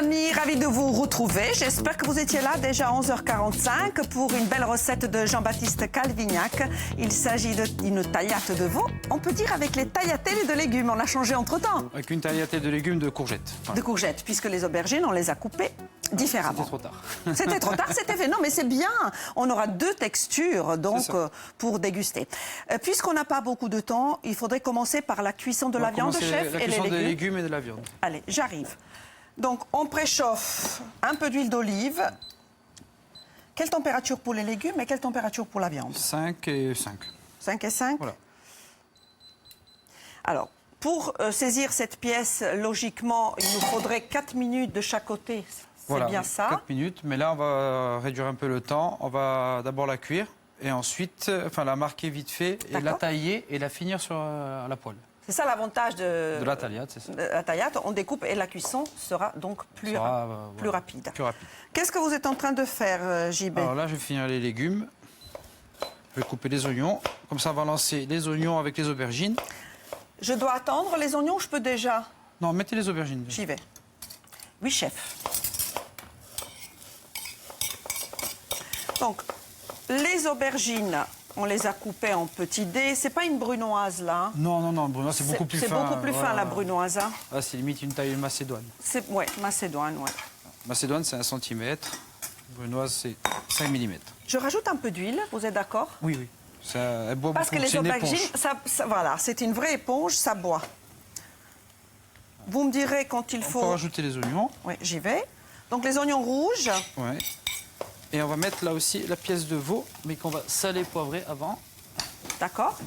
amis, ravi de vous retrouver. J'espère que vous étiez là déjà à 11h45 pour une belle recette de Jean-Baptiste Calvignac. Il s'agit d'une tagliate de veau, on peut dire avec les tagliatelles de légumes. On a changé entre-temps. Avec une tagliatelle de légumes de courgettes. Voilà. De courgettes, puisque les aubergines, on les a coupées différemment. C'était trop tard. C'était trop tard, c'était fait. Non, mais c'est bien. On aura deux textures, donc, pour déguster. Puisqu'on n'a pas beaucoup de temps, il faudrait commencer par la cuisson de la viande, chef, la et les cuisson légumes. des légumes et de la viande. Allez, j'arrive. Donc, on préchauffe un peu d'huile d'olive. Quelle température pour les légumes et quelle température pour la viande? 5 et 5. 5 et 5? Voilà. Alors, pour saisir cette pièce, logiquement, il nous faudrait 4 minutes de chaque côté. C'est Voilà, bien ça. 4 minutes, mais là, on va réduire un peu le temps. On va d'abord la cuire et ensuite, la marquer vite fait et la tailler et la finir sur la poêle. C'est ça l'avantage de la tagliate, c'est ça. De la tagliate, on découpe et la cuisson sera donc plus rapide. Plus rapide. Qu'est-ce que vous êtes en train de faire, JB? Alors là, je vais finir les légumes. Je vais couper les oignons. Comme ça, on va lancer les oignons avec les aubergines. Je dois attendre les oignons ou je peux déjà? Non, mettez les aubergines. J'y vais. Oui, chef. Donc, les aubergines, on les a coupées en petits dés. C'est pas une brunoise, là? Non, brunoise, c'est beaucoup plus fin. C'est beaucoup plus fin, la brunoise. Hein. Là, c'est limite une taille de macédoine. Oui, macédoine, oui. Macédoine, c'est 1 cm. Brunoise, c'est 5 mm. Je rajoute un peu d'huile, vous êtes d'accord? Oui, oui. Ça, elle boit parce beaucoup. Que les aubergines, voilà, c'est une vraie éponge, ça boit. Vous me direz quand il faut... On peut rajouter les oignons. Oui, j'y vais. Donc les oignons rouges. Ouais. Et on va mettre là aussi la pièce de veau, mais qu'on va saler, poivrer avant. D'accord.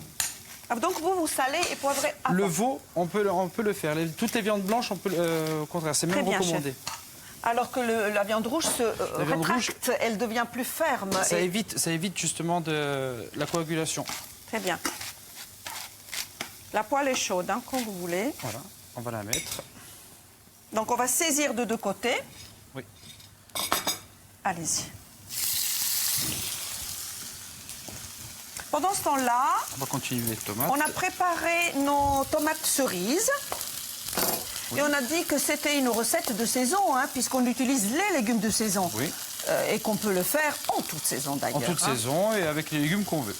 Donc vous salez et poivrez avant. Le veau, on peut le faire. Toutes les viandes blanches, on peut au contraire, c'est même recommandé. Chef. Alors que la viande rouge se rétracte, elle devient plus ferme. Ça évite justement la coagulation. Très bien. La poêle est chaude, hein, quand vous voulez. Voilà, on va la mettre. Donc on va saisir de deux côtés. Oui. Allez-y. Pendant ce temps-là, on va continuer les tomates. On a préparé nos tomates cerises. Oui. Et on a dit que c'était une recette de saison, hein, puisqu'on utilise les légumes de saison. Oui. Et qu'on peut le faire en toute saison d'ailleurs. En toute saison et avec les légumes qu'on veut.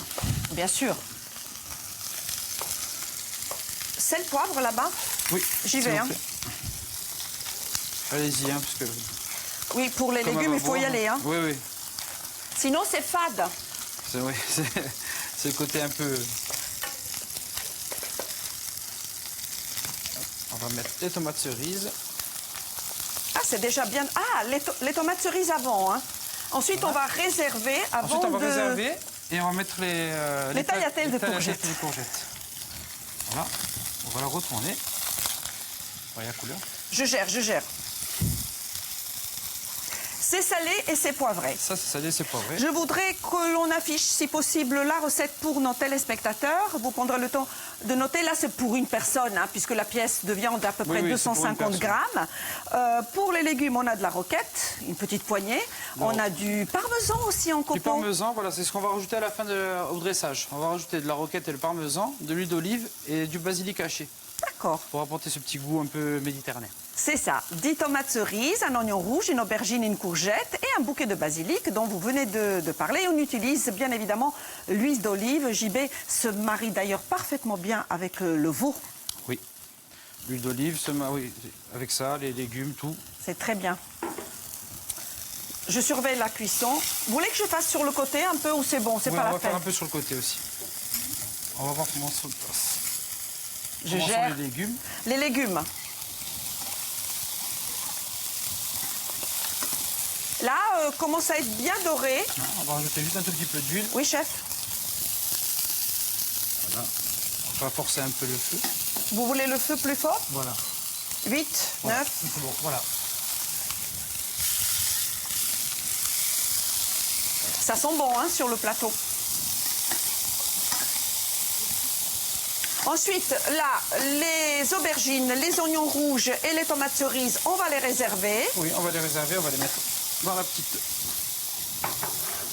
Bien sûr. Sel, poivre là-bas? Oui. J'y vais. Hein. Allez-y, hein, parce que... Oui, pour les légumes, il faut y aller. Hein. Oui, oui. Sinon, c'est fade. Oui, c'est le côté un peu... On va mettre les tomates cerises. Ah, c'est déjà bien... Ah, les tomates cerises avant. Hein. Ensuite, on va réserver avant Ensuite, on va réserver et on va mettre les tagliatelles de courgettes. Voilà, on va la retourner. Voyez la couleur. Je gère. C'est salé et c'est poivré. Ça, c'est salé et c'est poivré. Je voudrais que l'on affiche, si possible, la recette pour nos téléspectateurs. Vous prendrez le temps de noter. Là, c'est pour une personne, hein, puisque la pièce de viande a à peu près 250 grammes. Pour les légumes, on a de la roquette, une petite poignée. Non. On a du parmesan aussi en copeaux. Du parmesan, voilà, c'est ce qu'on va rajouter à la fin au dressage. On va rajouter de la roquette et le parmesan, de l'huile d'olive et du basilic haché. D'accord. Pour apporter ce petit goût un peu méditerranéen. C'est ça. 10 tomates cerises, un oignon rouge, une aubergine, une courgette et un bouquet de basilic dont vous venez de parler. On utilise bien évidemment l'huile d'olive. JB se marie d'ailleurs parfaitement bien avec le veau. Oui. L'huile d'olive se marie avec ça, les légumes, tout. C'est très bien. Je surveille la cuisson. Vous voulez que je fasse sur le côté un peu ou c'est bon? C'est pas la peine. On va faire un peu sur le côté aussi. On va voir comment ça se passe. Je gère les légumes. Les légumes. Là, commence à être bien doré. On va rajouter juste un tout petit peu d'huile. Oui, chef. Voilà. On va forcer un peu le feu. Vous voulez le feu plus fort? Voilà. 8, voilà. 9. C'est bon, voilà. Ça sent bon, hein, sur le plateau. Ensuite, là, les aubergines, les oignons rouges et les tomates cerises, on va les réserver. Oui, on va les réserver, on va les mettre dans la petite...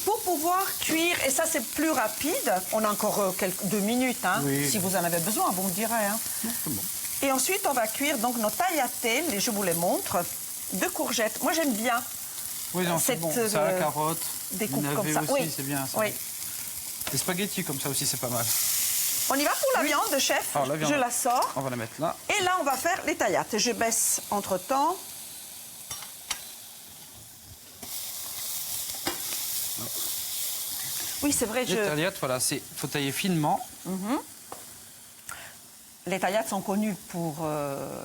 Pour pouvoir cuire, et ça c'est plus rapide, on a encore 2 minutes, hein, oui. Si vous en avez besoin, vous me direz. Hein. Non, c'est bon. Et ensuite, on va cuire donc nos tagliatelles, et je vous les montre. 2 courgettes. Moi, j'aime bien. Oui, non, c'est bon. Ça, la carotte, découpe navet comme ça. aussi, Oui. c'est bien. Ça. Oui. Les spaghettis comme ça aussi, c'est pas mal. On y va pour la viande, chef. Alors, la viande, je la sors. On va la mettre là. Et là, on va faire les taillates. Je baisse entre-temps. Oui, c'est vrai. Les taillates, voilà, faut tailler finement. Les taillates sont connues pour,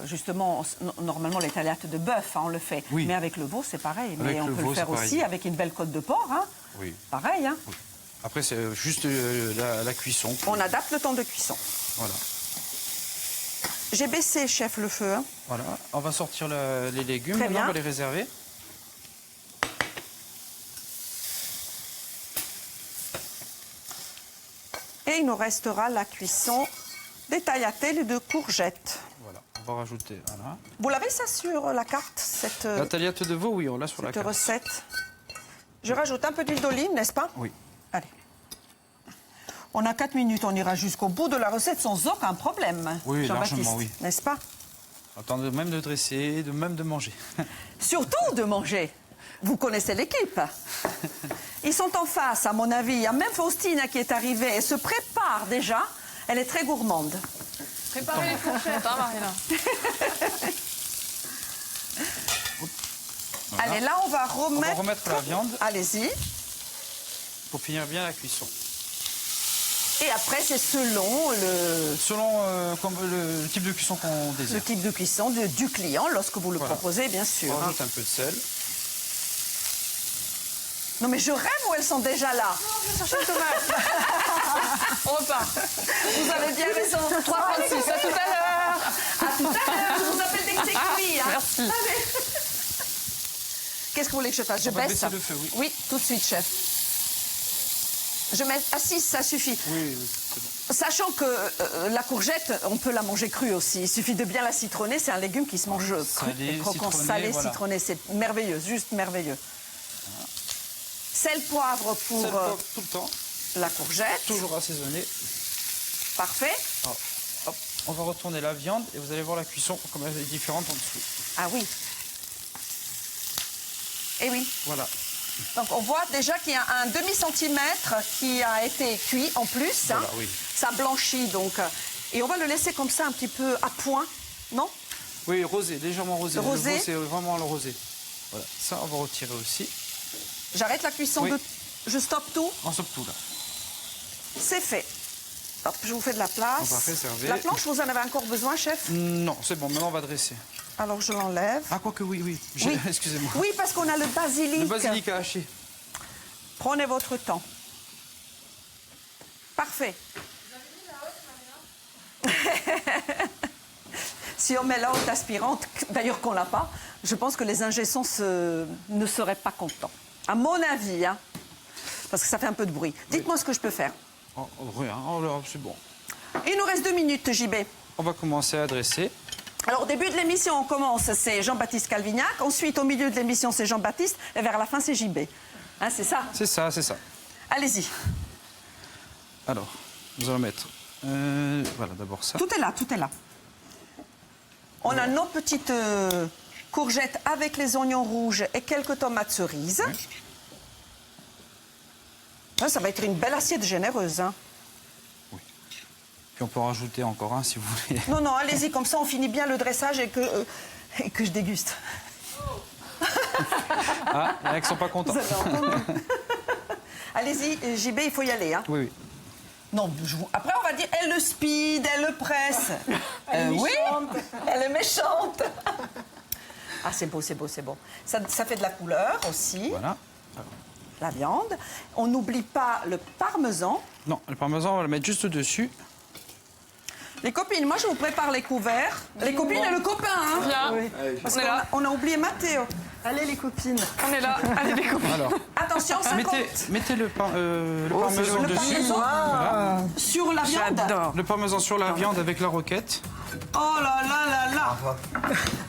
justement, normalement les taillates de bœuf, hein, on le fait. Oui. Mais avec le veau, c'est pareil. Avec Mais on le peut veau, le faire c'est pareil. aussi avec une belle côte de porc. Hein. Oui. Pareil. Hein. Oui. Après, c'est juste la cuisson. On adapte le temps de cuisson. Voilà. J'ai baissé, chef, le feu. Hein. Voilà. On va sortir les légumes. Très Maintenant, bien. on va les réserver. Et il nous restera la cuisson des tagliatelles et de courgettes. Voilà. On va rajouter. Voilà. Vous l'avez ça sur la carte, cette, La taillate de veau, oui, on l'a sur la cette carte. recette? Je rajoute un peu d'huile d'olive, n'est-ce pas? Oui. Allez. On a 4 minutes, on ira jusqu'au bout de la recette sans aucun problème. Oui, Jean-Baptiste, largement, oui. n'est-ce pas? Attendez même de dresser, même de manger. Surtout de manger. Vous connaissez l'équipe. Ils sont en face, à mon avis. Il y a même Faustina qui est arrivée. Elle se prépare déjà. Elle est très gourmande. Préparez les fourchettes, hein, Marina. Voilà. Allez, là, on va remettre... remettre la viande. Allez-y. Pour finir bien la cuisson. Et après, c'est selon Selon le type de cuisson qu'on désire. le type de cuisson du client, lorsque vous le Voilà. proposez, bien sûr. On hein. rajoute un peu de sel. Non, mais je rêve ou elles sont déjà là? Cherchez une tomate. On repart. Vous avez bien raison. 3,36, à tout à l'heure. À tout à l'heure. Je vous appelle dès que c'est cuit. Hein. Merci. Allez. Qu'est-ce que vous voulez que je fasse? Je On va baisse baisser le feu, oui. Oui, tout de suite, chef. Je mets à 6, ça suffit. Oui, c'est bon. Sachant que la courgette, on peut la manger crue aussi. Il suffit de bien la citronner. C'est un légume qui se mange cru. Salé, Et croquant, citronné, salé, voilà. citronné. C'est merveilleux, juste merveilleux. Sel, poivre pour Sel, poivre, tout le temps. la courgette. Toujours assaisonné. Parfait. Alors, hop, on va retourner la viande et vous allez voir la cuisson comme elle est différente en dessous. Ah oui. Eh oui. Voilà. Donc on voit déjà qu'il y a un demi-centimètre qui a été cuit en plus. Voilà, hein. oui. Ça blanchit donc. Et on va le laisser comme ça un petit peu à point, non? Oui, rosé, légèrement rosé. Rosé. Le veau, c'est vraiment le rosé. Voilà, ça, on va retirer aussi. J'arrête la cuisson Oui. de... Je stoppe tout. On stoppe tout là. C'est fait. Hop, je vous fais de la place. On va réserver. La planche, vous en avez encore besoin, chef? Non, c'est bon, maintenant on va dresser. Alors je l'enlève. Ah, quoique oui, oui. Oui. Excusez-moi. Oui, parce qu'on a le basilic. Le basilic à hacher. Prenez votre temps. Parfait. Si on met la haute aspirante, d'ailleurs qu'on l'a pas, je pense que les ingessons ne seraient pas contents. À mon avis, hein, parce que ça fait un peu de bruit. Dites-moi ce que je peux faire. Oh, rien, oh, c'est bon. Il nous reste 2 minutes, JB. On va commencer à dresser. Alors, au début de l'émission, on commence, c'est Jean-Baptiste Calvignac. Ensuite, au milieu de l'émission, c'est Jean-Baptiste. Et vers la fin, c'est JB. Hein, c'est ça? C'est ça, c'est ça. Allez-y. Alors, nous allons mettre... voilà, d'abord ça. Tout est là, tout est là. On a nos petites courgettes avec les oignons rouges et quelques tomates cerises. Oui. Ah, ça va être une belle assiette généreuse. Hein. Puis on peut en rajouter encore un si vous voulez. Non, non, allez-y, comme ça on finit bien le dressage et que je déguste. Ah, il y en a qui sont pas contents. Vous avez entendu. Allez-y, JB, il faut y aller. Hein. Oui, oui. Non, après on va dire, elle le speed, elle le presse. Oui, elle est méchante. Ah, c'est beau, c'est beau, c'est beau. Ça fait de la couleur aussi, Voilà. la viande. On n'oublie pas le parmesan. Non, le parmesan, on va le mettre juste dessus. Les copines, moi je vous prépare les couverts. Les copines et le copain, hein. Viens. Oui. Parce On est qu'on là. a, on a oublié Mathéo. Allez les copines. On est là. Allez, les copains. Alors, Attention, ça compte. mettez le parmesan Le dessus. parmesan Voilà. sur la viande. Le parmesan sur la viande avec la roquette. Oh là là là là.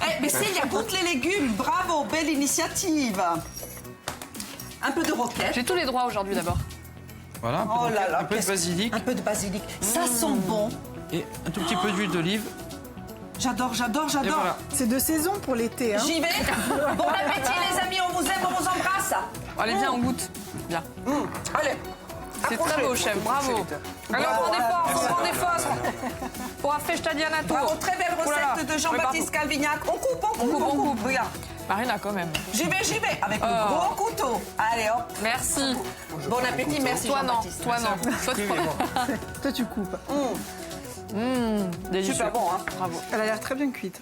Eh, mais s'il y a goûte les légumes, bravo, belle initiative. Un peu de roquette. J'ai tous les droits aujourd'hui d'abord. Voilà, un peu, Oh de, là là, un peu de basilic Un peu de basilic. Ça sent bon. et un tout petit peu d'huile d'olive. J'adore, j'adore, Et j'adore. voilà. C'est de saison pour l'été. Hein. J'y vais. Bon appétit les amis, on vous aime, on vous embrasse. Allez, viens, on goûte. Viens. Allez. C'est très beau, chef. Bravo. Allez, on prend des forces, on prend des forces. Pour la festa di Anato. Bravo, très belle Oh là là. recette de Jean-Baptiste Calvignac. On coupe, on coupe, on coupe. Regarde. Marina, quand même. J'y vais, avec le gros couteau. Allez hop. Merci. Bon appétit, merci Toi, non. Jean-Baptiste. Toi, non. Toi, Toi, tu coupes. Délicieux. Super bon, hein. Bravo. Elle a l'air très bien cuite.